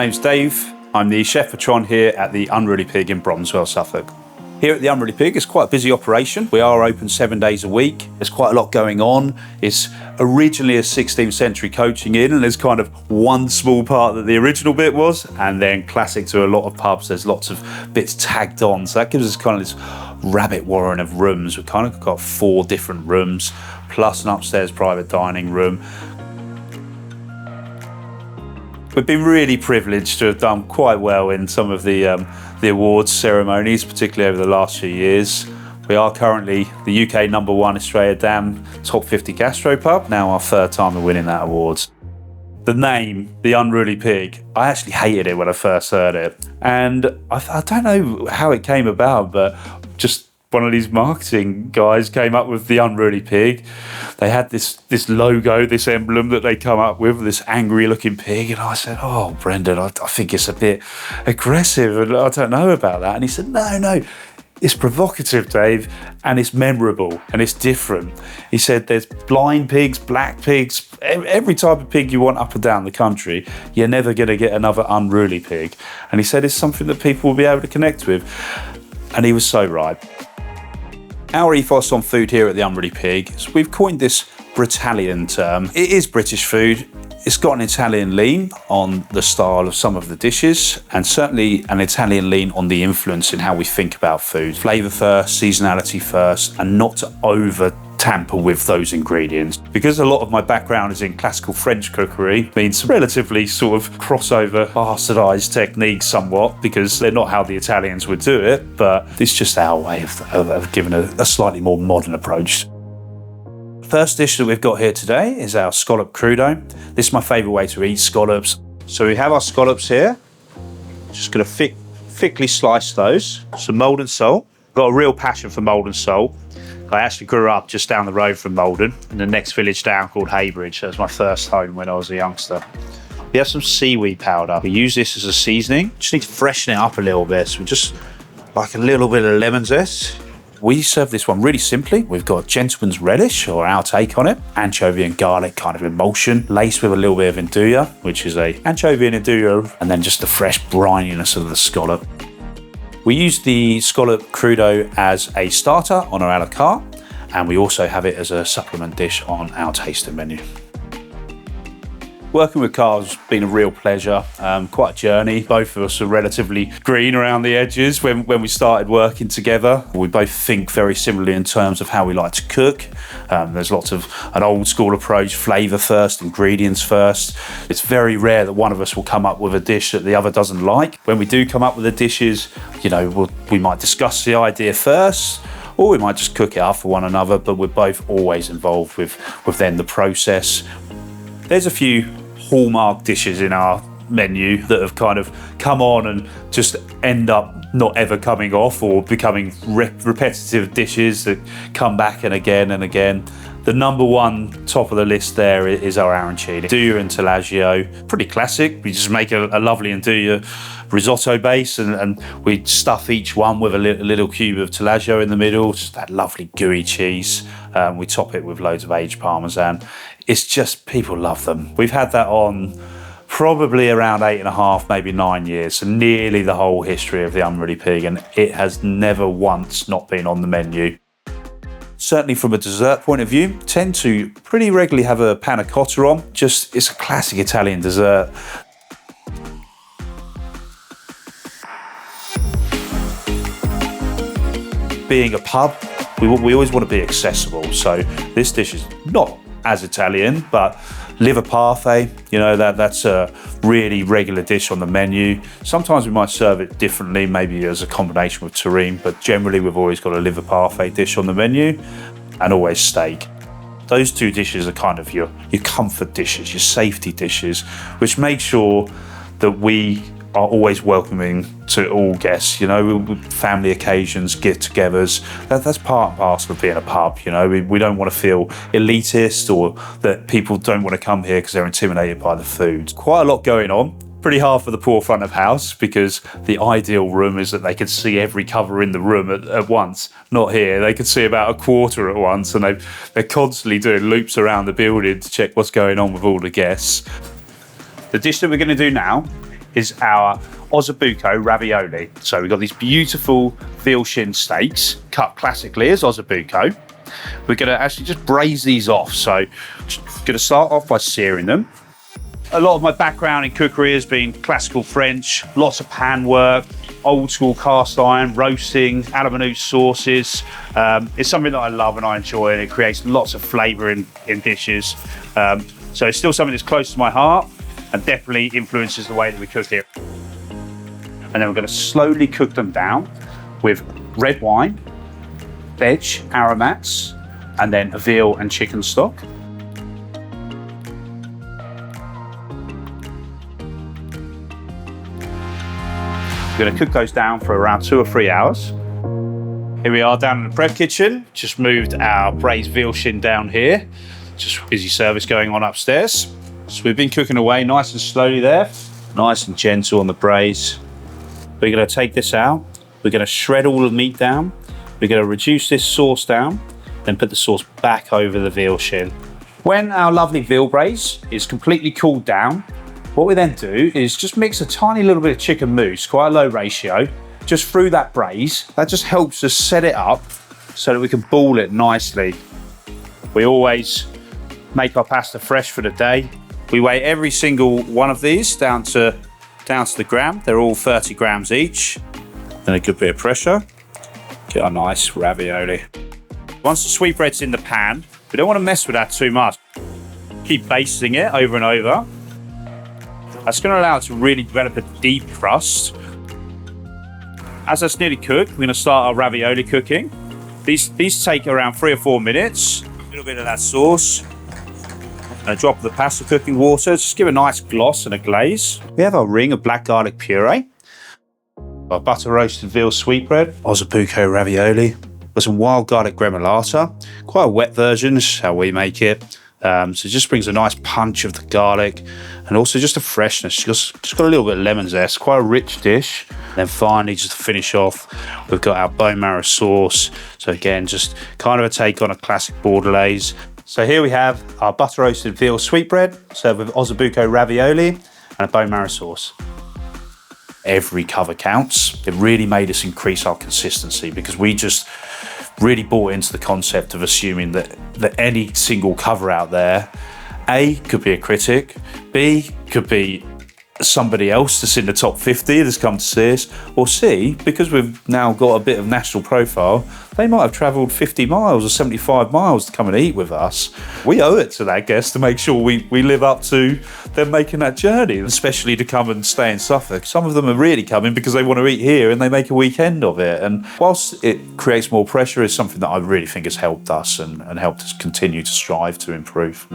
name's Dave. I'm the chef-patron here at the Unruly Pig in Bromswell, Suffolk. Here at the Unruly Pig, it's quite a busy operation. We are open 7 days a week. There's quite a lot going on. It's originally a 16th century coaching inn, and there's kind of one small part that the original bit was, and then classic to a lot of pubs, there's lots of bits tagged on. So that gives us kind of this rabbit warren of rooms. We've kind of got 4 different rooms, plus an upstairs private dining room. We've been really privileged to have done quite well in some of the awards ceremonies, particularly over the last few years. We are currently the UK #1 Estrella Damm top 50 gastropub, now our 3rd time of winning that award. The name, the Unruly Pig, I actually hated it when I first heard it. And I don't know how it came about, but just one of these marketing guys came up with the Unruly Pig. They had this logo, this emblem that they come up with, this angry looking pig. And I said, oh, Brendan, I think it's a bit aggressive and I don't know about that. And he said, no, it's provocative, Dave, and it's memorable and it's different. He said there's blind pigs, black pigs, every type of pig you want up and down the country. You're never going to get another Unruly Pig. And he said it's something that people will be able to connect with. And he was so right. Our ethos on food here at the Unruly Pig is we've coined this Britalian term. It is British food. It's got an Italian lean on the style of some of the dishes, and certainly an Italian lean on the influence in how we think about food. Flavour first, seasonality first, and not to over tamper with those ingredients. Because a lot of my background is in classical French cookery, means relatively sort of crossover, bastardised techniques somewhat, because they're not how the Italians would do it, but it's just our way of giving a slightly more modern approach. First dish that we've got here today is our Scallop Crudo. This is my favourite way to eat scallops. So we have our scallops here. Just going to thickly slice those. Some Maldon salt. Got a real passion for Maldon salt. I actually grew up just down the road from Maldon, in the next village down called Haybridge. That was my first home when I was a youngster. We have some seaweed powder. We use this as a seasoning. Just need to freshen it up a little bit. So we just like a little bit of lemon zest. We serve this one really simply. We've got gentleman's relish, or our take on it, anchovy and garlic kind of emulsion, laced with a little bit of nduja, which is a anchovy and nduja, and then just the fresh brininess of the scallop. We use the Scallop Crudo as a starter on our a la carte, and we also have it as a supplement dish on our tasting menu. Working with Karl has been a real pleasure, quite a journey. Both of us are relatively green around the edges when we started working together. We both think very similarly in terms of how we like to cook. There's lots of an old school approach, flavour first, ingredients first. It's very rare that one of us will come up with a dish that the other doesn't like. When we do come up with the dishes, we might discuss the idea first, or we might just cook it up for one another, but we're both always involved with then the process. There's a few hallmark dishes in our menu that have kind of come on and just end up not ever coming off, or becoming repetitive dishes that come back and again and again. The #1 top of the list there is our arancini. Nduja and taleggio, pretty classic. We just make a lovely nduja risotto base, and we stuff each one with a little cube of taleggio in the middle, just that lovely gooey cheese. We top it with loads of aged parmesan. It's just, people love them. We've had that on probably around 8.5, maybe 9 years, so nearly the whole history of the Unruly Pig, and it has never once not been on the menu. Certainly from a dessert point of view, tend to pretty regularly have a panna cotta on. It's a classic Italian dessert. Being a pub, we always want to be accessible. So this dish is not as Italian, but liver parfait, that's a really regular dish on the menu. Sometimes we might serve it differently, maybe as a combination with terrine, but generally we've always got a liver parfait dish on the menu, and always steak. Those 2 dishes are kind of your comfort dishes, your safety dishes, which make sure that we are always welcoming to all guests, family occasions, get-togethers. That's part and parcel of being a pub, We don't want to feel elitist, or that people don't want to come here because they're intimidated by the food. Quite a lot going on. Pretty hard for the poor front of house, because the ideal room is that they could see every cover in the room at once. Not here. They could see about a quarter at once, and they're constantly doing loops around the building to check what's going on with all the guests. The dish that we're going to do now is our Ossobuco Ravioli. So we've got these beautiful veal shin steaks, cut classically as Ossobuco. We're gonna actually just braise these off. So gonna start off by searing them. A lot of my background in cookery has been classical French, lots of pan work, old school cast iron, roasting, a la minute sauces. It's something that I love and I enjoy, and it creates lots of flavour in dishes. So it's still something that's close to my heart and definitely influences the way that we cook here. And then we're going to slowly cook them down with red wine, veg, aromats, and then a veal and chicken stock. We're going to cook those down for around 2 or 3 hours. Here we are down in the prep kitchen. Just moved our braised veal shin down here. Just busy service going on upstairs. So we've been cooking away nice and slowly there. Nice and gentle on the braise. We're going to take this out. We're going to shred all the meat down. We're going to reduce this sauce down, then put the sauce back over the veal shin. When our lovely veal braise is completely cooled down, what we then do is just mix a tiny little bit of chicken mousse, quite a low ratio, just through that braise. That just helps us set it up so that we can ball it nicely. We always make our pasta fresh for the day. We weigh every single one of these down to the gram. They're all 30 grams each. Then a good bit of pressure. Get our nice ravioli. Once the sweetbread's in the pan, we don't want to mess with that too much. Keep basting it over and over. That's going to allow it to really develop a deep crust. As that's nearly cooked, we're going to start our ravioli cooking. These take around 3 or 4 minutes. A little bit of that sauce. And a drop of the pasta cooking water. Just give a nice gloss and a glaze. We have our ring of black garlic puree. Our butter roasted veal sweetbread. Ossobuco ravioli. Got some wild garlic gremolata. Quite a wet version, this is how we make it. So it just brings a nice punch of the garlic and also just a freshness. Just got a little bit of lemon zest, quite a rich dish. And then finally, just to finish off, we've got our bone marrow sauce. So again, just kind of a take on a classic bordelaise. So here we have our butter roasted veal sweetbread served with Ossobuco ravioli and a bone marrow sauce. Every cover counts. It really made us increase our consistency because we just really bought into the concept of assuming that any single cover out there, A, could be a critic, B, could be somebody else that's in the top 50 that's come to see us, or C, because we've now got a bit of national profile, they might have travelled 50 miles or 75 miles to come and eat with us. We owe it to that guest to make sure we live up to them making that journey, especially to come and stay in Suffolk. Some of them are really coming because they want to eat here and they make a weekend of it. And whilst it creates more pressure, it's something that I really think has helped us and helped us continue to strive to improve.